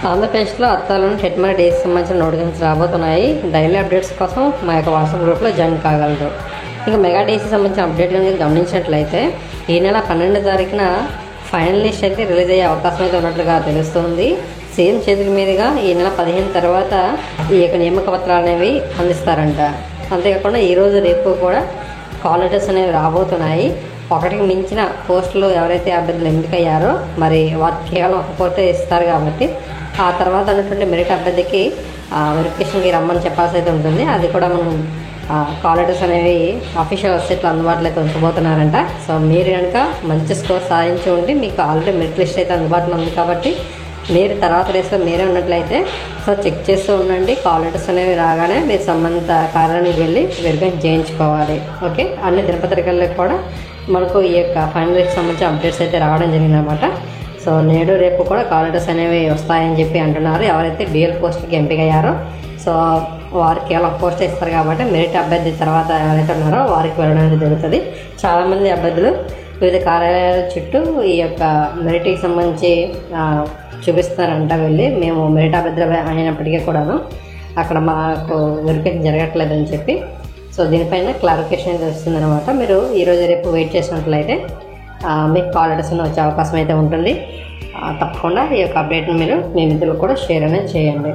ఆంధ్రప్రదేశ్లో అత్తాలను టెట్మరీ డేస్ సంబంధించిన నోటిఫికేషన్స్ రాబోతున్నాయి. డైలీ అప్డేట్స్ కోసం మా యొక్క వాట్సాప్ గ్రూప్లో జాయిన్ కాగలరు. ఇక మెగా డేస్కి సంబంధించిన అప్డేట్ కనుక గమనించినట్లయితే ఈ నెల 12వ తారీఖున ఫైనల్ లిస్ట్ అయితే రిలీజ్ అయ్యే అవకాశం అయితే ఉన్నట్లుగా తెలుస్తుంది. సీఎం చేతుల మీదుగా ఈ నెల 15 తర్వాత ఈ యొక్క నియామక పత్రాలు అనేవి అందిస్తారంట. అంతేకాకుండా ఈరోజు రేపు కూడా కాల్ లెటర్స్ అనేవి రాబోతున్నాయి. ఒకటికి మించిన పోస్టులు ఎవరైతే అభ్యర్థులు ఎంపికయ్యారో మరి వారికి కేవలం ఒక పోస్టే ఇస్తారు కాబట్టి ఆ తర్వాత ఉన్నటువంటి మెరిట్ అభ్యర్థికి వెరిఫికేషన్కి రమ్మని చెప్పాల్సి అయితే ఉంటుంది. అది కూడా మనం కాల్ లెటర్స్ అనేవి అఫీషియల్ వెబ్సైట్లో అందుబాటులో అయితే ఉంచబోతున్నారంట. సో మీరు కనుక మంచి స్కోర్ సాధించి ఉండి మీకు ఆల్రెడీ మెరిట్ లిస్ట్ అయితే అందుబాటులో ఉంది కాబట్టి మీరు తర్వాత రేస్లో మీరే ఉన్నట్లయితే సో చెక్ చేస్తూ ఉండండి. కాల్ లెటర్స్ అనేవి రాగానే మీరు సంబంధిత కార్యాలయానికి వెళ్ళి వెరిఫికేషన్ చేయించుకోవాలి. ఓకే, అన్ని దినపత్రికల్లో కూడా మనకు ఈ యొక్క ఫైనల్ లిస్ట్ సంబంధించిన అప్డేట్స్ అయితే రావడం జరిగిందన్నమాట. సో నేడు రేపు కూడా కాల్ లెటర్స్ అనేవి వస్తాయని చెప్పి అంటున్నారు. ఎవరైతే డిఎల్ పోస్ట్కి ఎంపికయ్యారో సో వారికి కేవలం పోస్ట్ ఇస్తారు కాబట్టి మెరిట్ అభ్యర్థి తర్వాత ఎవరైతే ఉన్నారో వారికి వెళ్ళడానికి జరుగుతుంది. చాలామంది అభ్యర్థులు వివిధ కార్యాలయాల చుట్టూ ఈ యొక్క మెరిట్కి సంబంధించి చూపిస్తారంట. వెళ్ళి మేము మెరిట్ అభ్యర్థి అయినప్పటికీ కూడాను అక్కడ మాకు వెరిఫికేషన్ జరగట్లేదని చెప్పి సో దీనిపైన క్లారిఫికేషన్ అయితే వస్తుందన్నమాట. మీరు ఈరోజు రేపు వెయిట్ చేసినట్లయితే మీకు కాల్ లెటర్స్ వచ్చే అవకాశం అయితే ఉంటుంది. తప్పకుండా ఈ యొక్క అప్డేట్ని మీరు మీ మిత్రులకు కూడా షేర్ అనేది చేయండి.